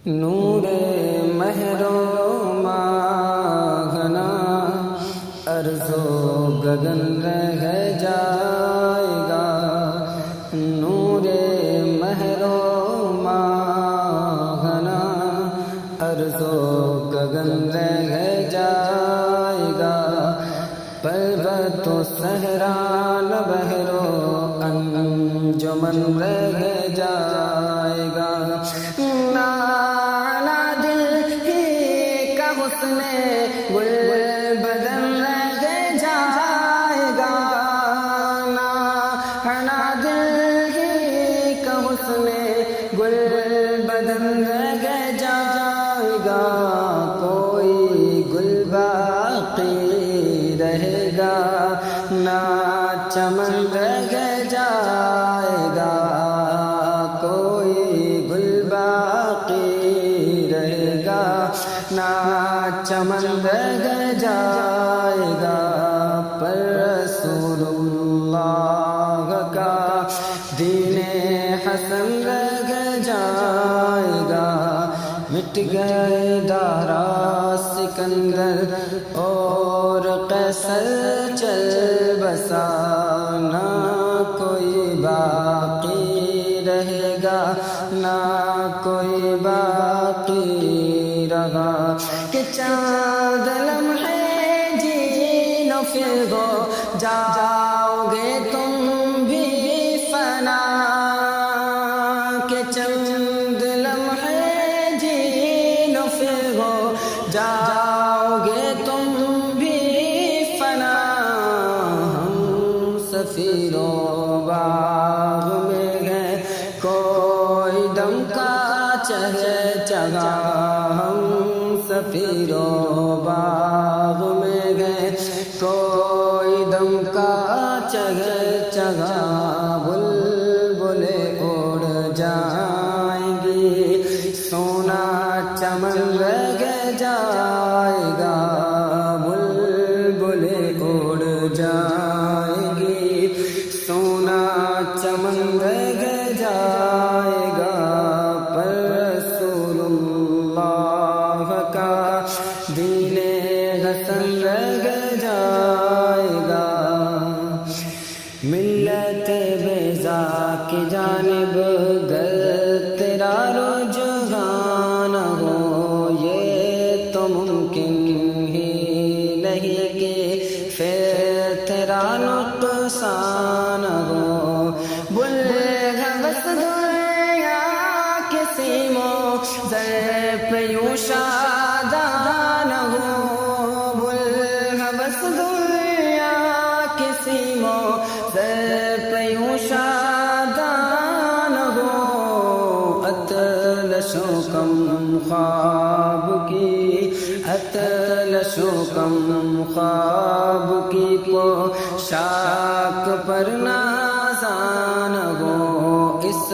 نور مہر و ماہنا ارض و گگن رہ جائے گا، نور مہر و ماہنا ارض و گگن رہ جائے گا، پربت و صحرا نہ بحر و انجمن رہ جائے گا، نانا دل ہی کا حسن گل بدن رہ جائے گا، نانا دل ہی کا حسن گل بدن رہ جائے گا، کوئی گل باقی رہے گا نہ چمن رہ جائے گا، کوئی گل باقی رہے گا نہ چمن رہ جائے گا، پر رسول اللہ کا دین حسن رہ جائے گا، مٹ گئے دارا سکندر اور قیصر چل بسا، نہ کوئی باقی رہے گا نہ کوئی باقی رہا، کہ چند لمحے جین و پھر ہو جاؤ گے تم بھی فنا، کہ چند لمحے جین و پھر ہو جاؤ گے تم بھی فنا، ہم سفیر و باغ میں گئے کوئی دم کا چگا، ہم سفیر و باغ میں گئے کوئی دم کا چگا، بلبلیں اڑ جائیں گی سونا چمن رہ جائے گا، بلبلیں اڑ جائیں گی سونا چمن رہ جائے گا، پر رسول اللہ کا دین حسن رہ جائے گا، ملت بیضا کی جانب گر تیرا رجحان ہو، یہ تو ممکن ہی نہیں کہ پھر تیرا نقصان ہو، بلغوث دنیا کے سیموں زر پہ یوں شادان ہو، بلغوث دنیا کے سیموں زر پہ یوں شادان ہو، اطلس و کم خواب کی اطلس و کم خواب کی پوشاک پر نازان ہو، اس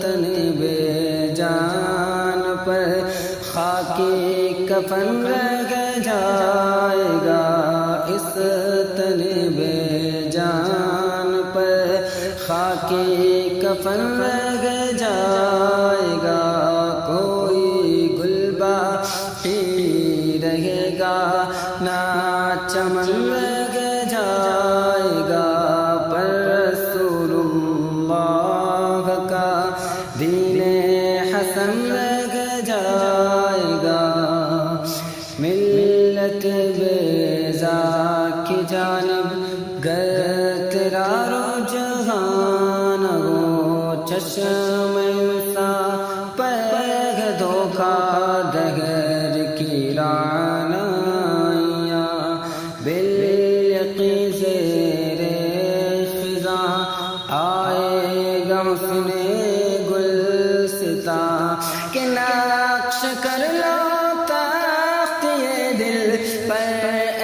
تن بے جان پر خاکی کفن رہ جائے گا، اس تن بے جان پر خاکی کفن رہ جائے گا، کوئی گل باقی رہے گا نہ چمن رہ جائے گا، پر رسول اللہ کا دین حسن رہ جائے گا، ملت بیضا کی جانب گر تیرا رجحان ہو، چشم سا پہ دھوکا دگر کی رعنائیاں، بالیقین زیر خزاں آئے گا حسن گلستاں، کہ نقش کر لو تخت یہ دل پر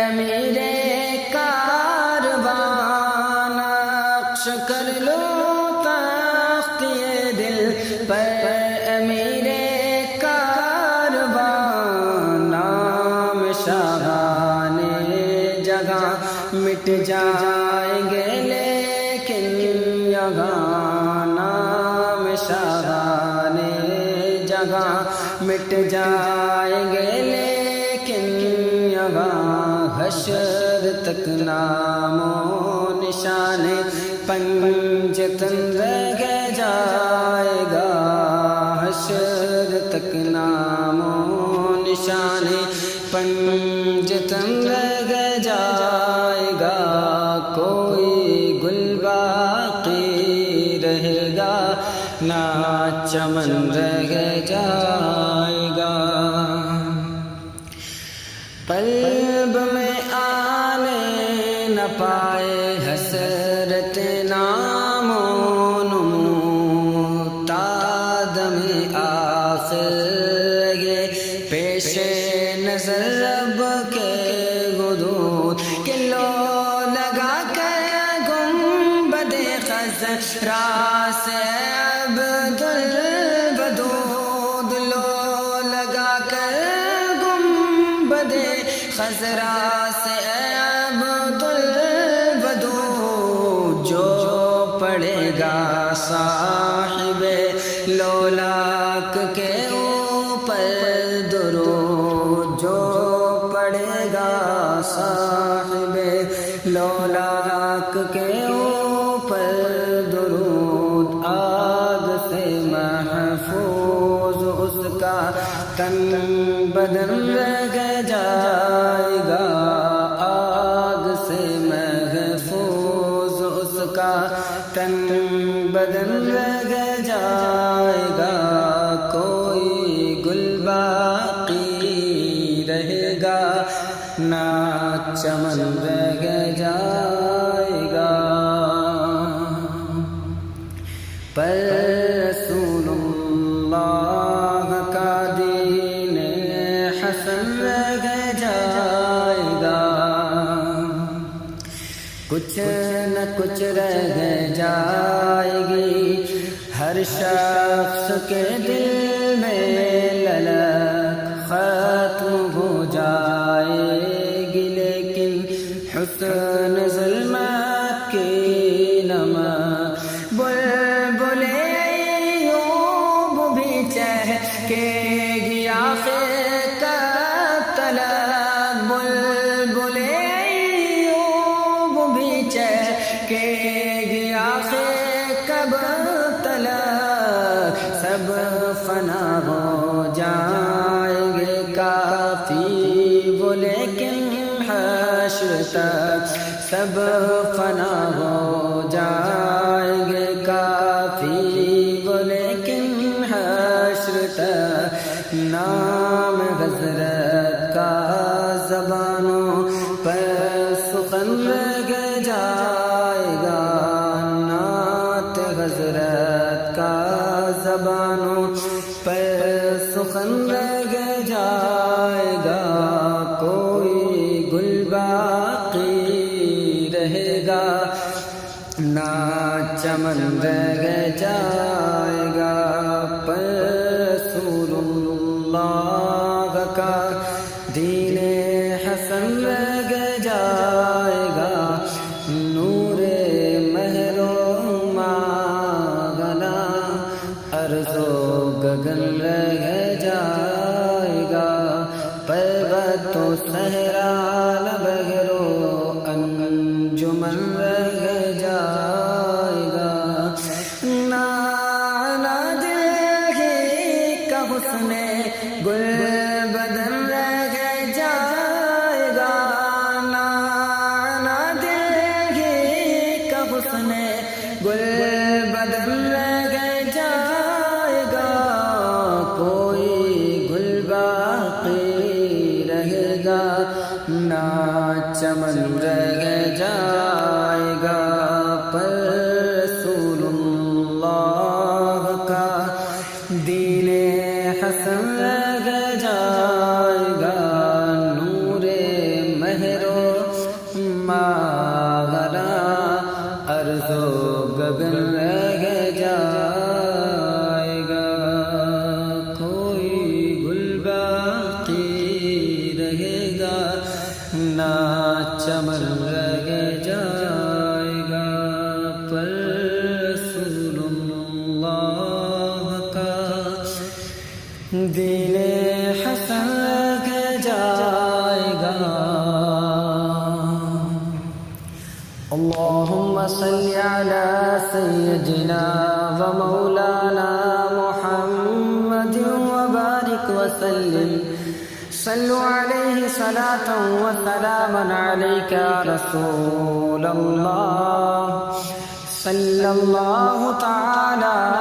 امیر کارواں، نقش کر لو تخت یہ دل پر امیر کارواں، نام شاہان جگہ مٹ جائیں گے لیکن یہاں نام شاہان جگہ مٹ جائیں گے لیکن یہاں حشر تک نام و نشان پنجتن رہ جائے گا، حشر تک نام و نشان پنجتن رہ جائے گا، کوئی گل باقی رہے گا نہ چمن رہ جائے گا۔ قلب میں آنے نہ پائے حسرت نام و نمو، تادم آخر یہ پیش نظر رب کے حدود، کہ لو لگا کر گنبد خضرا سے عبد الودود، لو لگا کر گنبد خضرا سے عبد الودود، جو پڑے گا صاحب لولاک کے اوپر درود، جو پڑے گا صاحب لولاک کے اوپر درود، آگ سے محفوظ اس کا تن بدن رہ جائے گا، آگ سے محفوظ اس کا تن بدن رہ جائے گا، کوئی گل باقی رہے گا نہ چمن رہ جائے گا۔ پر رسول اللہ کا دین حسن رہ جائے گا، کچھ نہ کچھ رہ جائے گی، ہر شخص کے دل میں للک ختم ہو جائے گی، لیکن حسن ظلمت کی نمک بلبل ایوب بھی چہکے گی آخر کب تلک، بلبل ایوب بھی چہکے گی آخر کب تلک، سب فنا ہو جائیں گے کافی وہ لیکن حشر تک، سب فنا ہو جائیں گے کافی وہ لیکن حشر تک، نام حضرت کا زبانوں پر سخن رہ جائے گا، نعت حضرت کا زبانوں پر سخن رہ جائے گا، کوئی گل باقی رہے گا نہ چمن رہ جائے گا، پر رسول اللہ کا دین حسن رہ جائے گا، نور مہر و ماغنا ارض و گگن رہ جائے گا، پروت و صحرا بحر و انجمن رہ جائے گا، نانا دل ہی کا حسن گل بدن رہ جائے گا، نانا دل ہی کا حسن گل بدن رہ جائے گا، کوئی گل باقی رہے گا نہ چمن رہ جائے گا، پر رسول اللہ کا دین حسن رہ جائے گا، نور مہر و ماغنا ارض و گگن رہ جائے گا، کوئی گل باقی رہے گا نہ چمن رہ جائے گا، پر رسول اللہ کا دین حسن لگ جائے گا اللہم صلی علی سیدنا و مولانا محمد وبارک وسلم صلوا علیہ صلاة و سلاما علیک یا رسول اللہ صلی اللہ تعالی